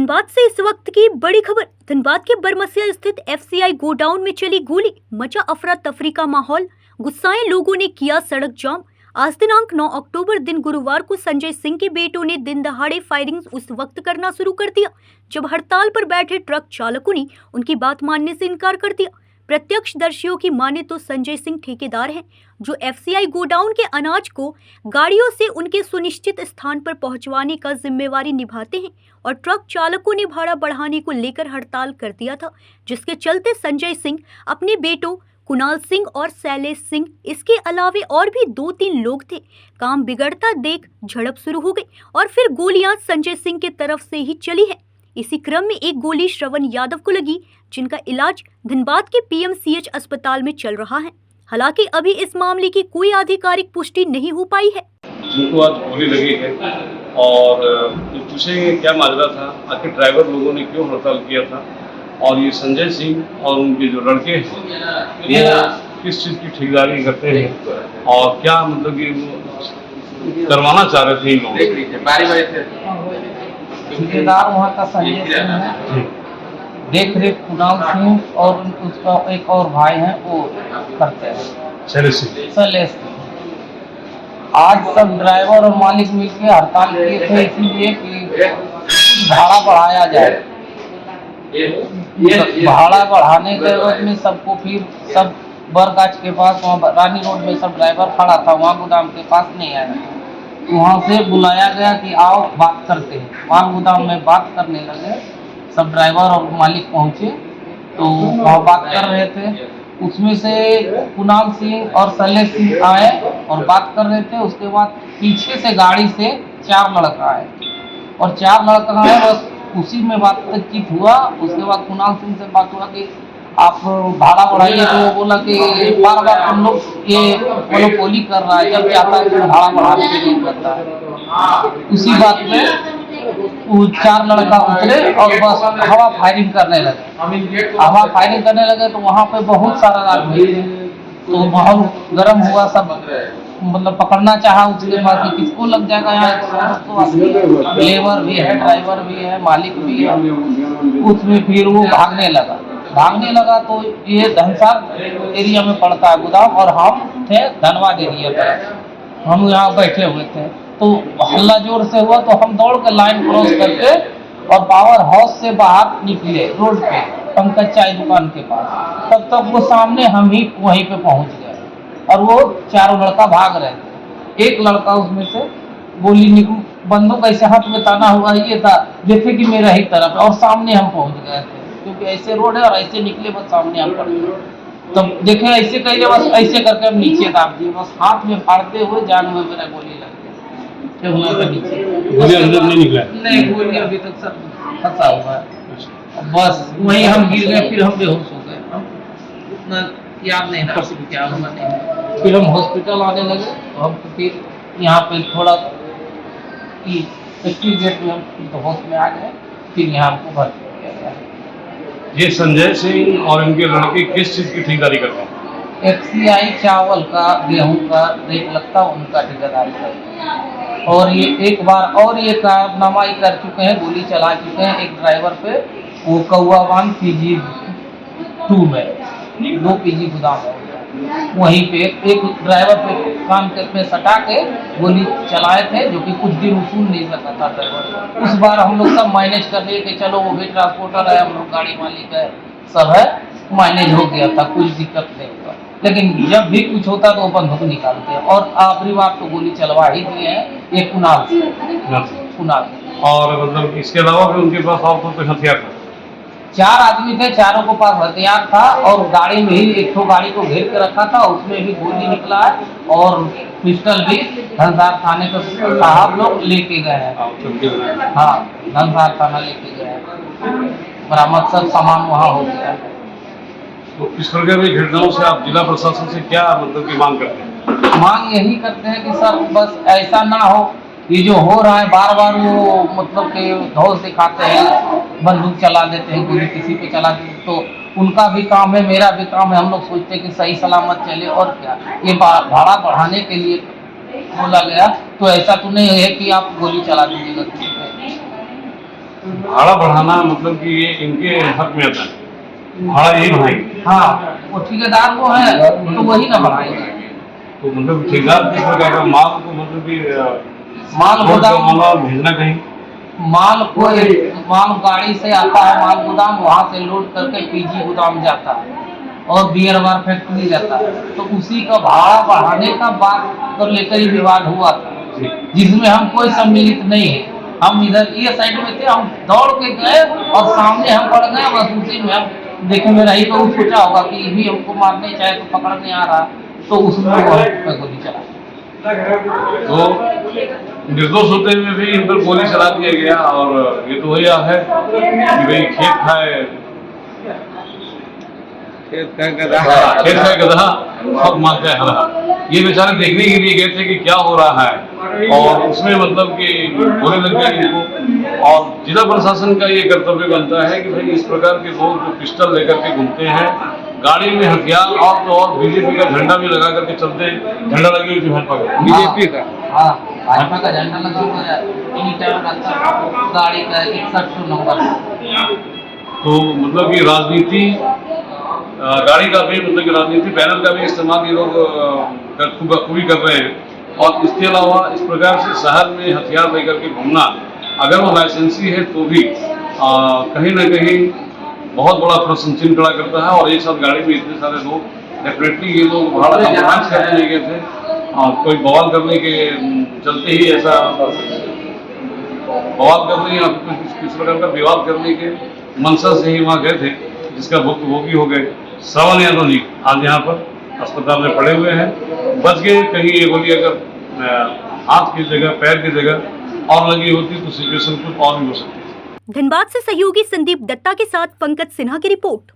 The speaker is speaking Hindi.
धनबाद से इस वक्त की बड़ी खबर। धनबाद के बरमसिया स्थित एफसीआई गोडाउन में चली गोली, मचा अफरा तफरी का माहौल। गुस्साए लोगों ने किया सड़क जाम। आज दिनांक 9 अक्टूबर दिन गुरुवार को संजय सिंह के बेटों ने दिन दहाड़े फायरिंग उस वक्त करना शुरू कर दिया जब हड़ताल पर बैठे ट्रक चालकों ने उनकी बात मानने से इनकार कर दिया। प्रत्यक्षदर्शियों की माने तो संजय सिंह ठेकेदार हैं जो एफसीआई गोडाउन के अनाज को गाड़ियों से उनके सुनिश्चित स्थान पर पहुंचवाने का जिम्मेवारी निभाते हैं और ट्रक चालकों ने भाड़ा बढ़ाने को लेकर हड़ताल कर दिया था, जिसके चलते संजय सिंह अपने बेटों कुणाल सिंह और शैलेश सिंह इसके अलावे और भी 2-3 लोग थे। काम बिगड़ता देख झड़प शुरू हो गई और फिर गोलियां संजय सिंह की तरफ से ही चली है। इसी क्रम में एक गोली श्रवण यादव को लगी, जिनका इलाज धनबाद के पीएमसीएच अस्पताल में चल रहा है। हालांकि अभी इस मामले की कोई आधिकारिक पुष्टि नहीं हो पाई है। जिनको आज गोली लगी है और पूछेंगे क्या माजरा था, आखिर ड्राइवर लोगों ने क्यों हड़ताल किया था और ये संजय सिंह और उनके जो लड़के हैं ये किस चीज़ की ठेकेदारी करते हैं और क्या मतलब कि वो करवाना चाह रहे थे इन लोग। ठेकेदार वहाँ का संजय सिंह है, देख रेख कुणाल सिंह और उसका एक और भाई है वो करते हैं शैलेश सिंह। आज सब ड्राइवर और मालिक मिलकर हड़ताल किए थे इसीलिए कि भाड़ा बढ़ाया जाए। भाड़ा बढ़ाने के एवज में सबको फिर सब बरगाछ के पास वहाँ रानी रोड में सब ड्राइवर खड़ा था, वहाँ गोदाम के पास नहीं आया। वहाँ से बुलाया गया कि आओ बात करते हैं। वहाँ गोदाम में बात करने लगे, सब ड्राइवर और मालिक पहुँचे तो वहाँ बात कर रहे थे। उसमें से कुणाल सिंह और शैलेश सिंह आए और बात कर रहे थे। उसके बाद पीछे से गाड़ी से 4 लड़का आए और 4 लड़का आए, बस उसी में बातचीत हुआ। उसके बाद कुणाल सिंह से बात हुआ कि आप भाड़ा बढ़ाइए, तो वो बोला कि बार बार हम लोग ये मोनोपोली कर रहा है, जब चाहता है तो भाड़ा बढ़ाने के लिए करता है। उसी बात में वो 4 लड़का उतरे और बस हवा फायरिंग करने लगे तो वहाँ पे बहुत सारा आदमी थे, तो माहौल गर्म हुआ। सब मतलब पकड़ना चाहा उसके बाद कि किसको लग जाएगा, यहाँ लेबर भी है, ड्राइवर भी है, मालिक भी है। उसमें फिर वो भागने लगा तो ये धनसार एरिया में पड़ता है गोदाम और हम थे धनबाद एरिया पर, हम यहाँ बैठे हुए थे। तो हल्ला जोर से हुआ तो हम दौड़ के लाइन क्रॉस करके और पावर हाउस से बाहर निकले रोड पे पंकज चाय दुकान के पास। तब तक वो सामने हम ही वहीं पे पहुंच गए और वो 4 लड़का भाग रहे थे। एक लड़का उसमें से गोली बंदूक ऐसे हाथ में ताना हुआ ये था, जैसे कि मेरा ही तरफ, और सामने हम पहुंच गए थे क्योंकि ऐसे रोड है और ऐसे निकले बस सामने हम पड़ गए। तब देखे ऐसे करिए, बस ऐसे करके हम नीचे दाब दिए, बस हाथ में फाड़ते हुए जान में मेरा गोली लग गया। गोली अंदर नहीं निकला? नहीं, गोली अभी तक सब फंसा हुआ है। बस वहीं हम गिर गए, फिर हम बेहोश हो गए। उतना याद नहीं था क्या हुआ नहीं। फिर हम हॉस्पिटल आने लगे तो हम फिर यहाँ पे थोड़ा गेट में हम होश में आ गए, फिर यहाँ हमको भर्ती किया गया। ये संजय सिंह और इनके लड़के किस चीज़ की ठेकेदारी करते हैं? एफसीआई चावल का, गेहूं का रेट लगता है उनका ठेकेदारी करते हैं। और ये एक बार और ये कारनामा ही कर चुके हैं, गोली चला चुके हैं एक ड्राइवर पे, वो कौआवान PG 2 में 2 PG गोदाम है, वहीं पे एक ड्राइवर पे कान पे सटा के गोली चलाए थे, जो कि कुछ दिन सुन नहीं सका था ड्राइवर। उस बार हम लोग सब मैनेज कर दिए कि चलो वो भी ट्रांसपोर्टर है, हम लोग गाड़ी मालिक है, सब है, मैनेज हो गया था, कुछ दिक्कत नहीं हुआ। लेकिन जब भी कुछ होता तो वो बंदूक निकालते हैं और आखिरी बार तो गोली चलवा ही दिए हैं एक कुणाल। और मतलब इसके अलावा भी उनके पास और कोई हथियार था? 4 आदमी थे, चारों के पास हथियार था और गाड़ी में ही एक गाड़ी को घेर के रखा था, उसमें भी गोली निकला है और पिस्टल भी धनसार थाने के साहब लोग लेके गए हैं। हाँ, धनसार थाना लेके गए हैं, बरामद सब सामान वहाँ हो गया है। तो इस प्रकार की घटनाओं से आप जिला प्रशासन से क्या मतलब की मांग करते हैं? मांग यही करते हैं कि सर बस ऐसा ना हो, ये जो हो रहा है बार बार वो मतलब कि धौस दिखाते हैं, बंदूक चला देते हैं, गोली किसी पे चला देते, तो उनका भी काम है, मेरा भी काम है। हम लोग सोचते हैं कि सही सलामत चले और क्या, ये भाड़ा बढ़ाने के लिए बोला गया, तो ऐसा तो नहीं है कि आप गोली चला दीजिएगा किसी पे। भाड़ा बढ़ाना मतलब कि ये इनके हक में आता है, भाड़ा यही बढ़ाएंगे। हाँ, वो ठेकेदार को है तो वही ना बढ़ाएंगे। तो मतलब ठेकेदार किस प्रकार का माल को मतलब कि माल लोड गोदाम, करवाना और भेजना कहीं, माल गाड़ी से आता है, माल गोदाम वहाँ से लोड करके पीजी गोदाम जाता है और बियर बार फैक्ट्री जाता है। तो उसी का भाड़ा बढ़ाने का बात को लेकर ही विवाद हुआ था, जिसमें हम कोई सम्मिलित नहीं है। हम इधर ये साइड में थे, हम दौड़ के गए और सामने हम पड़ गए। बस उसी में हम देखे में रही तो सोचा होगा कि ये भी हमको मारने चाहे तो पकड़ने आ रहा, तो उसमें वो गोली चला। तो निर्दोष होते हुए भी इन पर गोली चला दिया गया। और ये तो वही है कि भाई खेत खाए गधा और मार के हरा। ये बेचारे देखने के लिए गए थे कि क्या हो रहा है, और उसमें मतलब कि गोली लग गई इनको। और जिला प्रशासन का ये कर्तव्य बनता है कि भाई इस प्रकार के लोग जो पिस्टल लेकर के घूमते हैं, गाड़ी में हथियार और तो और बीजेपी का झंडा भी लगा करके चलते हैं, झंडा लगे हुए भाजपा का, बीजेपी का, हाँ भाजपा का झंडा लगा हुआ है, एनी टाइम रहता, गाड़ी का 61 नंबर। तो मतलब कि राजनीति, गाड़ी का भी मतलब कि राजनीति बैनर का भी इस्तेमाल ये लोग खूबी कर रहे हैं। और इसके अलावा इस प्रकार से शहर में हथियार लेकर के घूमना, अगर वो लाइसेंसी है तो भी कहीं ना कहीं बहुत बड़ा प्रश्न चिन्ह खड़ा करता है। और एक साथ गाड़ी में इतने सारे लोग, डेफिनेटली ये लोग भाड़ा कम्प्रोमाइज करने नहीं गए थे, कोई बवाल करने के चलते ही ऐसा बवाल करने या किस प्रकार का विवाद करने के मंशा से ही वहाँ गए थे, जिसका भुक्तभोगी हो गए। श्रवण यादव जी आज यहाँ पर अस्पताल में पड़े हुए हैं, बच गए। कहीं ये गोली अगर हाथ की जगह, पैर की जगह और लगी होती तो सिचुएशन कुछ और भी हो सकती थी। धनबाद से सहयोगी संदीप दत्ता के साथ पंकज सिन्हा की रिपोर्ट।